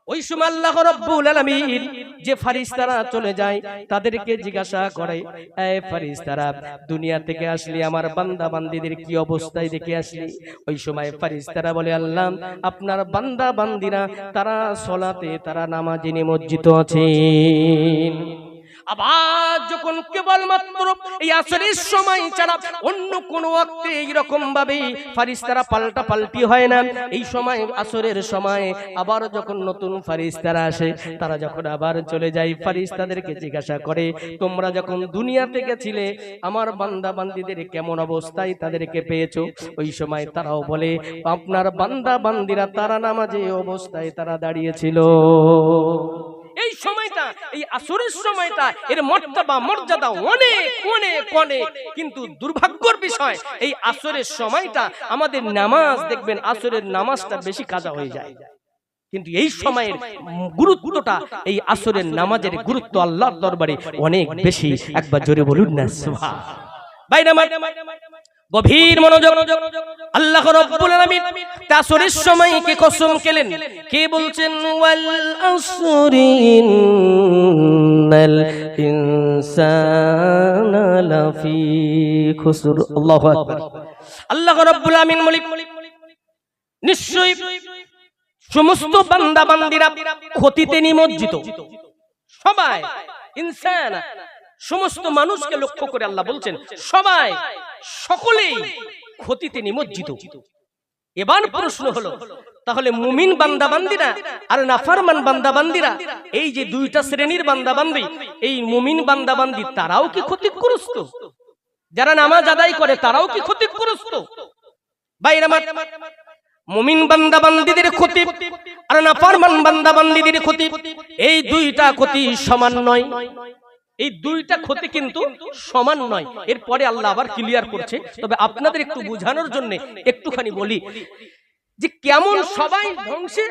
ওই সময় আল্লাহ রাব্বুল আলামিন যে ফেরেশতারা চলে যায় তাদেরকে জিজ্ঞাসা করে, এই ফেরেশতারা দুনিয়া থেকে আসলে আমার বান্দা বান্দীদের কি অবস্থায় দেখে আসলি? ওই সময় ফেরেশতারা বলে, আল্লাহ আপনার বান্দা বান্দীরা তারা সালাতে তারা নামাজে নিমজ্জিত আছেন। আবার যখন কেবলমাত্র এই আসরের সময় ছাড়া অন্য কোন ওয়াক্তে এইরকম ভাবে ফেরেশতারা পাল্টা পাল্টি হয় না। এই সময় আসরের সময় আবার যখন নতুন ফেরেশতারা আসে, তারা যখন আবার চলে যায় ফেরেশতাদেরকে জিজ্ঞাসা করে, তোমরা যখন দুনিয়াতে গেছিলে আমার বান্দা বান্দীদের কেমন অবস্থায় তাদেরকে পেয়েছো? ওই সময় তারাও বলে, আপনার বান্দা বান্দীরা তারা নামাজে অবস্থায় তারা দাঁড়িয়েছিল। এই সময়টা, এই আসরের সময়টা, এর মর্তবা মর্যাদা অনেক অনেক অনেক, কিন্তু দুর্ভাগ্যের বিষয় এই আসরের সময়টা আমাদের নামাজ দেখবেন আসরের নামাজটা বেশি কাজা হয়ে যায়, কিন্তু এই সময়ের গুরুত্বটা, এই আসরের নামাজের গুরুত্ব আল্লাহর দরবারে অনেক বেশি। একবার জোরে বলুন না সুবহানাল্লাহ। বাইরে গভীর মনোযোগ। আল্লাহ রাব্বুল আলামিন আসরের সময় কে কসম খেলেন, কে বলছেন? ওয়াল আসরি ইন্নাল ইনসানা লাফি খুসর। আল্লাহু আকবার। আল্লাহ রাব্বুল আলামিন বলেন, নিশ্চয়ই সমস্ত বান্দা বান্দীরা ক্ষতিতে নিমজ্জিত। সবাই, ইনসান, সমস্ত মানুষকে লক্ষ্য করে আল্লাহ বলছেন সবাই, সকলেই ক্ষতিতে নিমজ্জিত। এবার প্রশ্ন হলো, তাহলে মুমিন বান্দা বান্দীরা আর নাফরমান বান্দা বান্দীরা, এই যে দুইটা শ্রেণীর বান্দা বান্দী, এই মুমিন বান্দা বান্দী তারাও কি ক্ষতিগ্রস্ত? যারা নামাজ আদায় করে তারাও কি ক্ষতিগ্রস্ত? ভাইরা আমার, মুমিন বান্দা বান্দীদের ক্ষতি আর নাফরমান বান্দা বান্দীদের ক্ষতি, এই দুইটা ক্ষতি সমান নয়। এই দুইটা ক্ষতি কিন্তু সমান নয়। এরপরে আল্লাহ আবার ক্লিয়ার করছে, তবে আপনাদের একটু বোঝানোর জন্য একটুখানি বলি যে কেমন সবাই ধ্বংসে,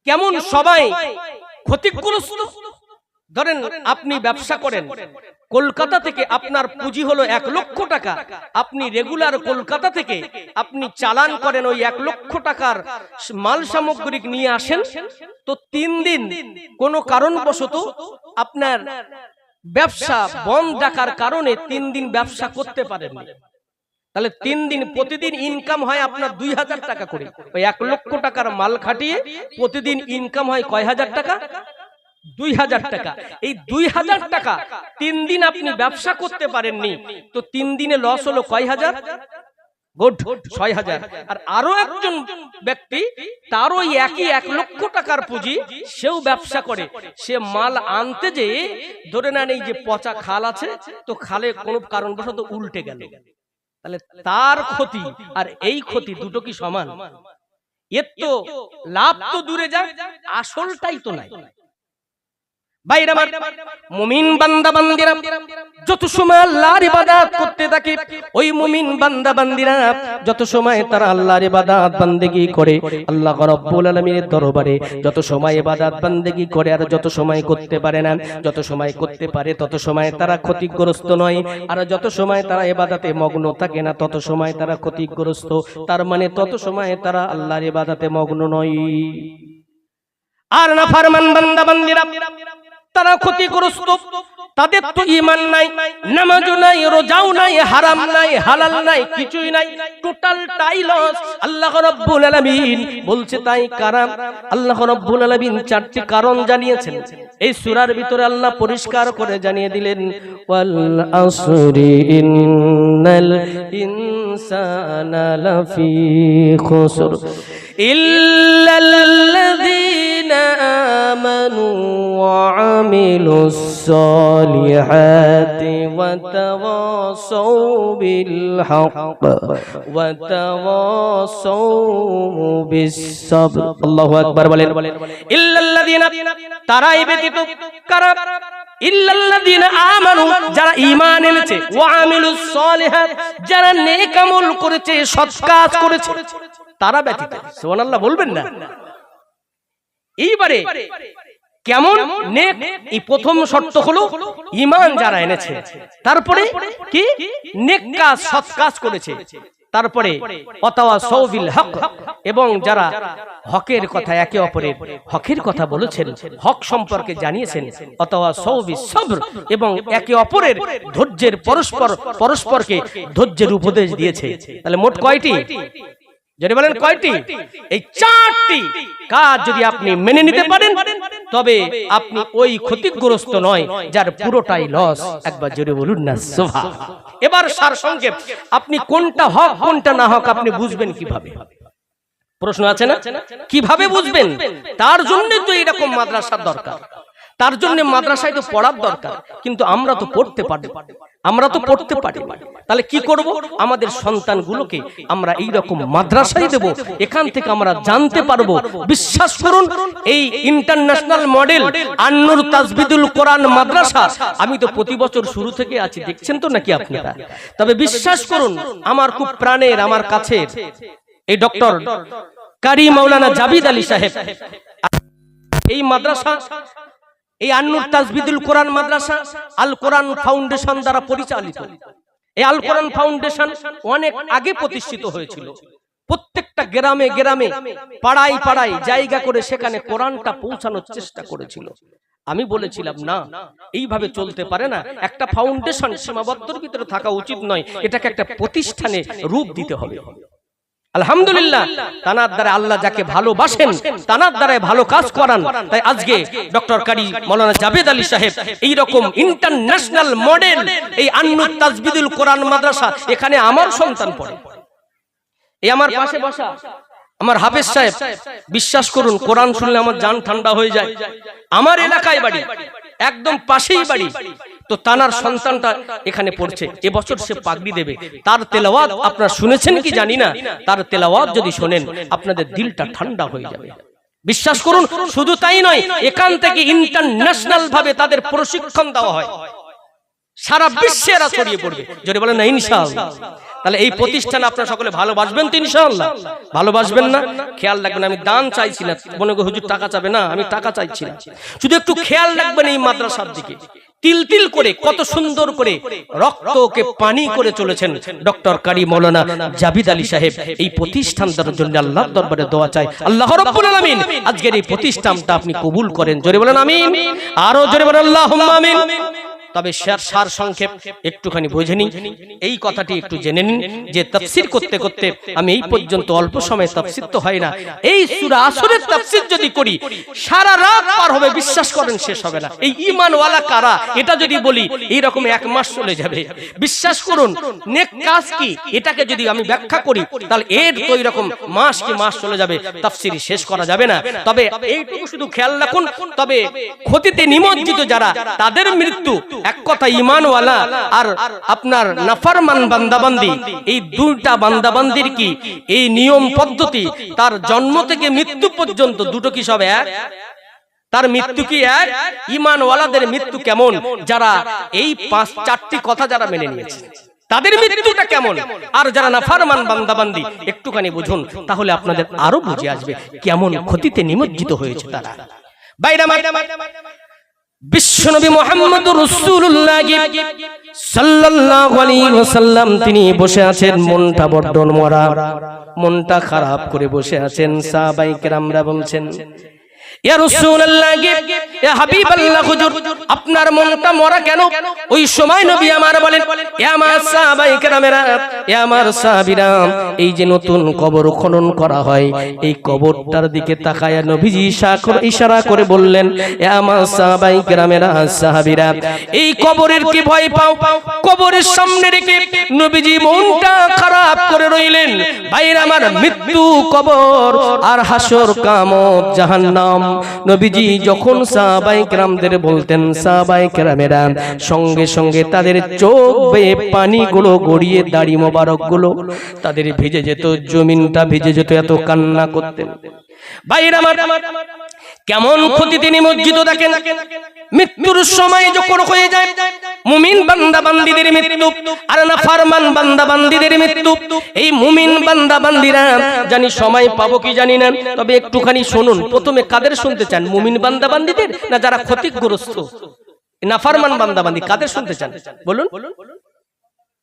কেমন সবাই ক্ষতিগ্রস্ত। ধরেন আপনি ব্যবসা করেন, কলকাতা থেকে আপনার পুঁজি হলো 1 লক্ষ টাকা, আপনি রেগুলার কলকাতা থেকে আপনি চালান করেন, ওই 1 লক্ষ টাকার মাল সামগ্রিক নিয়ে আসেন, তো 3 দিন কোনো কারণবশত আপনার ব্যবসা বন্ধ রাখার কারণে 3 দিন ব্যবসা করতে পারেন না, তাহলে 3 দিন প্রতিদিন ইনকাম হয় আপনার 2000 টাকা করে। ওই 1 লক্ষ টাকার মাল খাটিয়ে প্রতিদিন ইনকাম হয় কয় হাজার টাকা? 2000 টাকা। এই 2000 টাকা 3 দিন আপনি ব্যবসা করতে পারেননি, তো 3 দিনে লস হলো কয় হাজার? গুড, 6000। আর আরো একজন ব্যক্তি, তারও একই 1 লক্ষ টাকার পুঁজি, সেও ব্যবসা করে, সে মাল আনতে যে ধরে নেন এই যে পচা খাল আছে, তো খালে কোনো কারণবশত উল্টে গেল, তাহলে তার ক্ষতি আর এই ক্ষতি দুটো কি সমান? এর তো লাভ তো দূরে যাক, আসলটাই তো নাই। ভাইরা আমার, মুমিন বান্দা বান্দীরা যত সময় আল্লাহর ইবাদত করতে থাকে, ওই মুমিন বান্দা বান্দীরা যত সময় তারা আল্লাহর ইবাদত বান্দেগী করে, আল্লাহ রাব্বুল আলামিনের দরবারে যত সময় ইবাদত বান্দেগী করে আর যত সময় করতে পারে না, যত সময় করতে পারে তত সময় তারা ক্ষতিগ্রস্ত নয়, আর যত সময় তারা ইবাদতে মগ্ন থাকে না তত সময় তারা ক্ষতিগ্রস্ত। তার মানে তত সময় তারা আল্লাহর ইবাদতে মগ্ন নয়। আর নাফরমান বান্দা বান্দীরা তারা ক্ষতিগ্রস্ত, তাদের তো ঈমান নাই, নামাজও নাই, রোজাও নাই, হারাম নাই, হালাল নাই, কিছুই নাই, টোটালটাই লস। আল্লাহ রাব্বুল আলামিন বলছে তাই কারণ, আল্লাহ রাব্বুল আলামিন 4টি কারণ জানিয়েছেন এই সূরার ভিতরে। আল্লাহ পরিষ্কার করে জানিয়ে দিলেন, ওয়াল আসরি ইন্নাল ইনসানা লাফি খুসর ইল্লাল্লাযীনা আমানু ওয়া আমিলুস সালিহাতি ওয়া তাওয়াসাউ বিল হক ওয়া তাওয়াসাউ বিস সাবর। আল্লাহু আকবার বলেন। ইল্লাল্লাযীনা, তারাই ব্যতীত কারা? ইল্লাল্লাযীনা আমানু, যারা ঈমান এনেছে, ওয়া আমিলুস সালিহাত, যারা নেক আমল করেছে, সৎ কাজ করেছে, তারা ব্যতীত। সুবহানাল্লাহ বলবেন না? এইবারে কেমন নেক? এই প্রথম শর্ত হলো ঈমান যারা এনেছে, তারপরে কি? নেক কাজ, সৎ কাজ করেছে। তারপরে ওয়াতাওয়াসাউ বিল হক, এবং যারা হকের কথা একে অপরের হকের কথা বলেছেন, হক সম্পর্কে জানিয়েছেন, ওয়াতাওয়াসাউ বিস সবর, এবং একে অপরের ধৈর্যের পরস্পরকে ধৈর্যের উপদেশ দিয়েছে। তাহলে মোট কয়টি? যদি বলেন কয়টি? এই 4টি কাজ যদি আপনি মেনে নিতে পারেন তবে আপনি ওই ক্ষতিগ্রস্ত নয় যার পুরোটাই লস। একবার জোরে বলুন না সুবহানাল্লাহ। এবার সারসংক্ষেপ, আপনি কোনটা হক কোনটা না হক আপনি বুঝবেন কিভাবে? প্রশ্ন আছে না, কিভাবে বুঝবেন? তার জন্য তো এরকম মাদ্রাসার দরকার, তার জন্য মাদ্রাসায় তো পড়ার দরকার, কিন্তু আমরা তো পড়তে পারি, আমরা তো পড়তে পারি। তাহলে কি করব? আমাদের সন্তানগুলোকে আমরা এই রকম মাদ্রাসায় দেব, এখান থেকে আমরা জানতে পারবো। বিশ্বাস করুন, এই ইন্টারন্যাশনাল মডেল আন-নূর তাজবিদুল কোরআন মাদ্রাসা আমি তো প্রতি বছর শুরু থেকে আছি, দেখছেন তো নাকি আপনারা? তবে বিশ্বাস করুন, আমার খুব প্রাণের, আমার কাছের এই ডক্টর কারি মাওলানা জাবিদ আলী সাহেব, এই মাদ্রাসা, এই আন-নূর তাজবিদুল কোরআন মাদ্রাসা আল কোরআন ফাউন্ডেশন দ্বারা পরিচালিত। এই আল কোরআন ফাউন্ডেশন অনেক আগে প্রতিষ্ঠিত হয়েছিল। প্রত্যেকটা গ্রামে গ্রামে, পাড়ায় পাড়ায় জায়গা করে সেখানে কোরআনটা পৌঁছানোর চেষ্টা করেছিল। আমি বলেছিলাম না, এইভাবে চলতে পারে না, একটা ফাউন্ডেশন সীমাবদ্ধের ভিতরে থাকা উচিত নয়, এটাকে একটা প্রতিষ্ঠানে রূপ দিতে হবে। আলহামদুলিল্লাহ, তানার দ্বারা আল্লাহ যাকে ভালোবাসেন তানার দ্বারা ভালো কাজ করান। তাই আজকে ডক্টর কারি মাওলানা জাবেদ আলী সাহেব এই রকম ইন্টারন্যাশনাল মডেল এই আন-নূর তাজবিদুল কোরআন মাদ্রাসা, এখানে আমার সন্তান পড়ে। এই আমার পাশে বসা আমার হাফেজ সাহেব, বিশ্বাস করুন কোরআন শুনলে আমার জান ঠান্ডা হয়ে যায়। আমার এলাকায় বাড়ি, একদম পাশেই বাড়ি, তো তানার সন্তানটা এখানে পড়ছে। এবছর সে পাগড়ি দেবে। তার তেলাওয়াত আপনারা শুনেছেন কি জানি না, তার তেলাওয়াত যদি শোনেন আপনাদের দিলটা ঠান্ডা হয়ে যাবে। বিশ্বাস করুন, শুধু তাই নয়, এখান থেকে ইন্টারন্যাশনাল ভাবে তাদের প্রশিক্ষণ দেওয়া হয়, সারা বিশ্বে এরা ছড়িয়ে পড়বে। যদি বলেন না ইনশাআল্লাহ। তাহলে এই প্রতিষ্ঠান আপনারা সকলে ভালোবাসবেন তো ইনশাআল্লাহ? ভালোবাসবেন না? খেয়াল রাখবেন, আমি দান চাইছি না, মনে করি হুজুর টাকা চাবে না, আমি টাকা চাইছি না, শুধু একটু খেয়াল রাখবেন এই মাদ্রাসার দিকে। তিল তিল করে কত সুন্দর করে রক্তকে পানি করে চলেছেন ডক্টর কারি মাওলানা জাবিদ আলী সাহেব। এই প্রতিষ্ঠানটার জন্য আল্লাহর দরবারে দোয়া চাই, আল্লাহ রাব্বুল আলামিন আজকের এই প্রতিষ্ঠানটা আপনি কবুল করেন। জোরে বলেন আমিন, আরো জোরে বলেন আল্লাহুম্মা আমিন। তবে সার সংক্ষেপ একটুখানি বুঝে নিন, এই কথাটি একটু জেনে নিন যে তাফসীর করতে করতে আমি এই পর্যন্ত অল্প সময়, তাফসীর তো হয় না, এই সূরা আসরের তাফসীর যদি করি সারা রাত পার হবে, বিশ্বাস করেন শেষ হবে না। এই ঈমানওয়ালা কারা এটা যদি বলি এই রকম 1 মাস চলে যাবে। বিশ্বাস করুন, নেক কাজ কি এটাকে যদি আমি ব্যাখ্যা করি তাহলে এর তো এরকম মাস কি মাস চলে যাবে, তাফসীর শেষ করা যাবে না। তবে এইটুকু শুধু খেয়াল রাখুন, তবে ক্ষতিতে নিমজ্জিত যারা তাদের মৃত্যু, এক কথা ঈমানওয়ালা আর আপনার নাফরমান বান্দাবান্দি, এই দুইটা বান্দাবান্দির কি এই নিয়ম পদ্ধতি, তার জন্ম থেকে মৃত্যু পর্যন্ত দুটো কি সব এক? তার মৃত্যু কি এক? ঈমানওয়ালাদের মৃত্যু কেমন? যারা এই 4টি কথা যারা মেনে নিয়েছে তাদের মৃত্যুটা কেমন, আর যারা নাফরমান বান্দাবান্দি একটুখানি বুঝুন, তাহলে আপনাদের আরো বুঝে আসবে কেমন ক্ষতিতে নিমজ্জিত হয়েছে তারা। বাইরে বিশ্বনবী মুহাম্মদুর রাসূলুল্লাহ সাল্লাল্লাহু আলাইহি ওয়াসাল্লাম তিনি বসে আছেন, মনটা বড্ড মরা, মনটা খারাপ করে বসে আছেন। সাহাবায়ে কেরামরা বলছেন, ইয়া রাসূলুল্লাহ, ইয়া হাবিবাল্লাহ, হুজুর আপনার মনটা মরা কেন? ওই সময় নবী আমার বলেন, ইয়া আমার সাহাবায়ে কেরামেরা, ইয়া আমার সাহাবীরা, এই যে নতুন কবর খনন করা হয়, এই কবরটার দিকে তাকায়া নবীজি ইশারা করে বললেন, ইয়া আমার সাহাবায়ে কেরামেরা, সাহাবীরা, এই কবরের কি ভয় পাও? কবরের সামনে রেখে নবীজি মনটা খারাপ করে রইলেন। ভাইরা আমার, মৃত্যু, কবর আর হাসর, কিয়ামত, জাহান্নাম, নবীজি যখন সাহাবায়ে কেরামদের বলতেন, সাহাবায়ে কেরামেরা সঙ্গে সঙ্গে তাদের চোখ বেয়ে পানিগুলো গড়িয়ে দাড়ি মোবারক গুলো তাদের ভিজে যেত, জমিনটা ভিজে যেত, এত কান্না করতেন। ভাইরা আমার, কেমন ক্ষতিতে নিমজ্জিত দেখেন। মৃত্যুর সময় যখন হয়ে যায় মুমিন বান্দা বান্দীদের মৃত্যু আর নাফরমান বান্দা বান্দীদের মৃত্যু, এই মুমিন বান্দা বান্দীরা জানি সময় পাবো কি জানি না, তবে একটুখানি শুনুন। প্রথমে কাদের শুনতে চান, মুমিন বান্দা বান্দীদের না যারা ক্ষতিগ্রস্ত নাফরমান বান্দা বান্দী, কাদের শুনতে চান বলুন?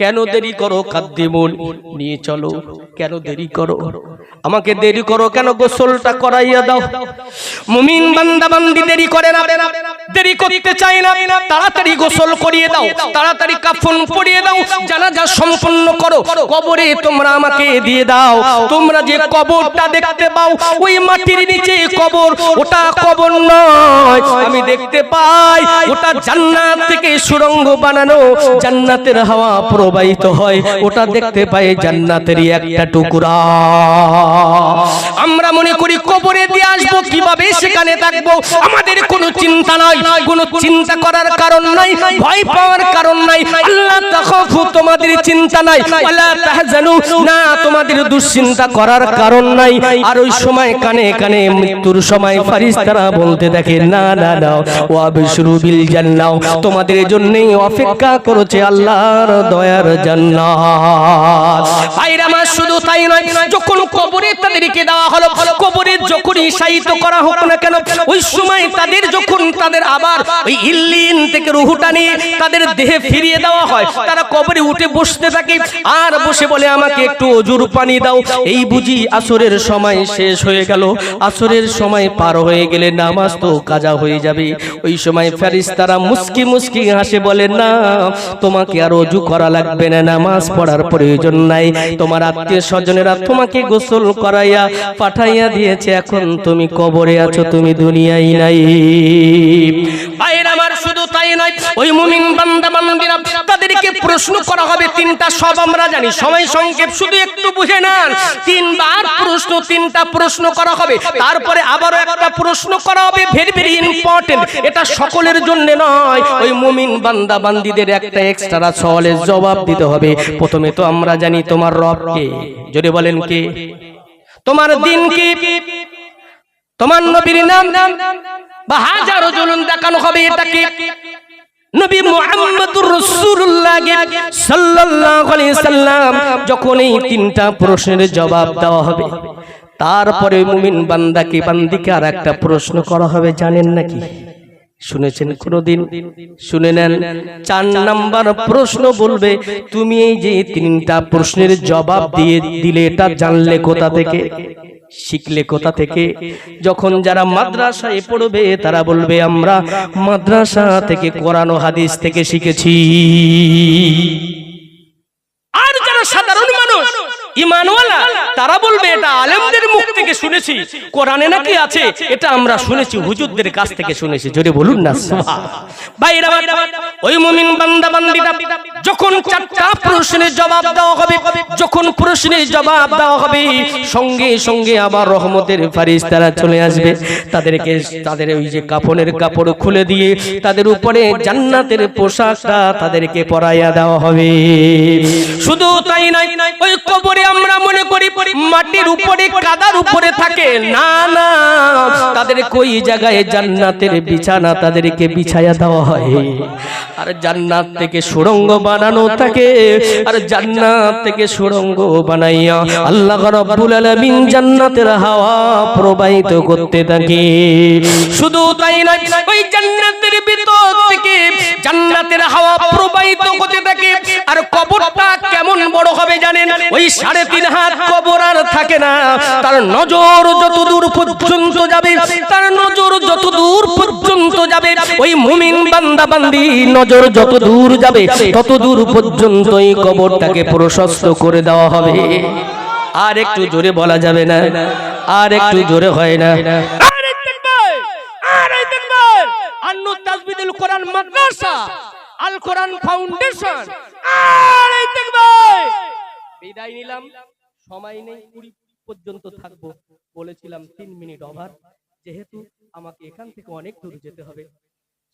কেন দেরি করো কাদ্দিমুন, নিয়ে চলো, কেন দেরি করো, আমাকে দেরি করো কেন, গোসলটা করাইয়া দাও। মুমিন বান্দা বান্দি দেরি করে না, দেরি করতে চায় না, তাড়াতাড়ি গোসল করিয়ে দাও, তাড়াতাড়ি কাফন পরিয়ে দাও, জানাজা সম্পন্ন করো, কবরে তোমরা আমাকে দিয়ে দাও। তোমরা যে কবরটা দেখতে পাও ওই মাটির নিচে কবর, ওটা কবর নয়, আমি দেখতে পাই ওটা জান্নাত থেকে সুড়ঙ্গ বানানো, জান্নাতের হাওয়া প্রবাহিত হয়, ওটা দেখতে পাই জান্নাতেরই একটা টুকরা। আমরা মনে করি কবরে দিয়ে আসবো, কিভাবে সেখানে থাকবো, আমাদের কোনো চিন্তা নাই, কোনো চিন্তা করার কারণ নাই, ভয় পাওয়ার কারণ নাই। আল্লাহ তাখাফু, তোমাদের চিন্তা নাই, ওয়ালা তাহজানু, না তোমাদের দুশ্চিন্তা করার কারণ নাই। আর ওই সময় কানে কানে মৃত্যুর সময় ফেরেশতারা বলতে থাকে, না না না, ওয়াবশিরু বিল জান্নাহ, তোমাদের জন্যই অপেক্ষা করেছে আল্লাহর দয়ার জান্নাত। ভাইরা আমার, শুধু তাই নয়, যখন কবরে তাদেরকে দেওয়া হলো, কবরে যখন শায়িত করা হোক না কেন, ওই সময় তাদের যখন তাদের আবার ওই ইল্লিন থেকে রূহটা নিয়ে তাদের দেহে ফিরিয়ে দেওয়া হয়, তারা কবরে উঠে বসতে থাকে আর বসে বলে, আমাকে একটু অজুর পানি দাও। এই বুঝি আসরের সময় শেষ হয়ে গেল, আসরের সময় পার হয়ে গেলে নামাজ তো কাজা হয়ে যাবে। ওই সময় ফেরেশতারা মুস্কি মুস্কি হাসে, বলে, না তোমাকে আর অজু করা লাগবে না, নামাজ পড়ার প্রয়োজন নাই, তোমার আত্মীয় স্বজনেরা তোমাকে গোসল করাইয়া পাঠাইয়া দিয়েছে, এখন তুমি কবরে আছো, তুমি দুনিয়ায় নাই। ভাইরা আমার, শুধু তাই নয়, ওই মুমিন বান্দা বান্দিরা তাদেরকে প্রশ্ন করা হবে তিনটা, সব আমরা জানি, সময় সংক্ষেপ, শুধু একটু বুঝে নেন। তিনবার প্রশ্ন, তিনটা প্রশ্ন করা হবে, তারপরে আবারও একটা প্রশ্ন করা হবে, ভেরি ভেরি ইম্পর্টেন্ট, এটা সকলের জন্য নয়, ওই মুমিন বান্দা বান্দিদের একটা এক্সট্রা সওয়ালের জবাব দিতে হবে। প্রথমে তো আমরা জানি তোমার রব কে, যদি বলেন কে, তোমার দিন কি, তোমার নবীর নাম, বা হাজারো জুলুম দেখানো হবে, এটা কি, নবী মুহাম্মদুর রাসূলুল্লাহ সাল্লাল্লাহু আলাইহি সাল্লাম। যখন এই তিনটা প্রশ্নের জবাব দেওয়া হবে, তারপরে মুমিন বান্দাকে বান্দিকে আর একটা প্রশ্ন করা হবে, জানেন নাকি, শুনেছেন কোনদিন? শুনে নেন, 4 নাম্বার প্রশ্ন বলবে, তুমি এই যে তিনটা প্রশ্নের জবাব দিলে, এটা জানলে কোথা থেকে, শিখলে কোথা থেকে? যখন যারা মাদ্রাসায় পড়বে তারা বলবে, আমরা মাদ্রাসা থেকে, কোরআন ও হাদিস থেকে শিখেছি। আর যারা সাধারণ মানুষ, ঈমানওয়ালা, তারা বলবে, এটা আলেমদের মুখ থেকে শুনেছি, কোরআনে নাকি আছে, এটা আমরা শুনেছি, হুজুরদের কাছ থেকে শুনেছি, জোরে বলুন না সুবহানাল্লাহ। ভাইরা, ওই মুমিন বান্দা বান্দীরা যখন 4টা প্রশ্নের জবাব দেওয়া হবে, যখন প্রশ্নের জবাব দেওয়া হবে, সঙ্গে সঙ্গে আবার রহমতের ফেরেশতারা চলে আসবে, তাদেরকে তাদের ওই যে কাফনের কাপড় খুলে দিয়ে তাদের উপরে জান্নাতের পোশাকটা তাদেরকে পরাইয়া দেওয়া হবে। শুধু তাই নয়, ওই কবরে আমরা মনে করি মাটির উপরে, কাদার উপরে থাকে, না না, তাদের কোই জায়গায় জান্নাতের বিছানা তাদেরকে বিছায়া দেওয়া হয়, আর জান্নাত থেকে সুড়ঙ্গ বানানো থাকে, আর জান্নাত থেকে সুড়ঙ্গ বানাইয়া আল্লাহ রাব্বুল আলামিন জান্নাতের হাওয়া প্রবাহিত করতে থাকে। শুধু তাই নয়, ওই জান্নাতের ভিতর থেকে জান্নাতের হাওয়া প্রবাহিত হতে থাকে, আর কবরটা কেমন বড় হবে জানেন? ওই 3.5 হাত কবর আর থাকে না, তার নজর যত দূর পর্যন্ত যাবে, তার নজর যত দূর পর্যন্ত যাবে, ওই মুমিন বান্দা বান্দি নজর যত দূর যাবে তত দূর পর্যন্ত এই কবরটাকে প্রশস্ত করে দেওয়া হবে। আর একটু জোরে বলা যাবে না, আর একটু জোরে হয় না, আরে তাকবীর, আরে তাকবীর। আন্নু তাজবিদুল কোরআন মাদ্রাসা, আল কোরআন ফাউন্ডেশন, আরে তাকবীর। বিদায় নিলাম, সময় নেই, 20 পর্যন্ত থাকবো, বলেছিলাম 3 মিনিট ওভার, যেহেতু আমাকে এখান থেকে অনেক দূর যেতে হবে,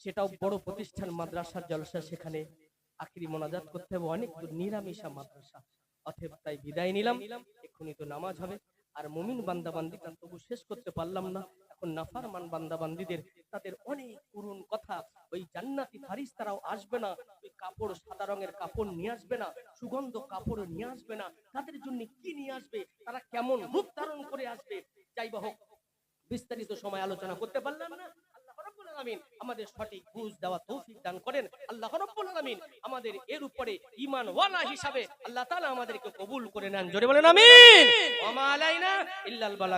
সেটাও বড় প্রতিষ্ঠান মাদ্রাসার জলসা, সেখানে আখিরি মোনাজাত করতে হবে, অনেক দূর, নিরামিষা মাদ্রাসা, অতএব তাই বিদায় নিলাম। এক্ষুনি তো নামাজ হবে, আর মুমিন বান্দা বান্দি তবু শেষ করতে পারলাম না। এখন নাফরমান বান্দা বান্দিদের তাদের অনেক পুরন কথা, ওই জান্নাতি ফেরেশতারাও আসবে না, ওই কাপড়, সাদা রঙের কাপড় নিয়ে আসবে না, সুগন্ধ কাপড় নিয়ে আসবে না, তাদের জন্য কি নিয়ে আসবে, তারা কেমন রূপ ধারণ করে আসবে, যাই হোক বিস্তারিত সময় আলোচনা করতে পারলাম না। আল্লাহ রাব্বুল আলামিন আমাদের সঠিক বুঝ দেওয়া তৌফিক দান করেন। আল্লাহ রাব্বুল আলামিন আমাদের এর উপরে ঈমানওয়ালা হিসাবে আল্লাহ তাআলা আমাদেরকে কবুল করে নেন। জোরে বলেন আমিন। ওয়া মা আলাইনা ইল্লাল বালাগ।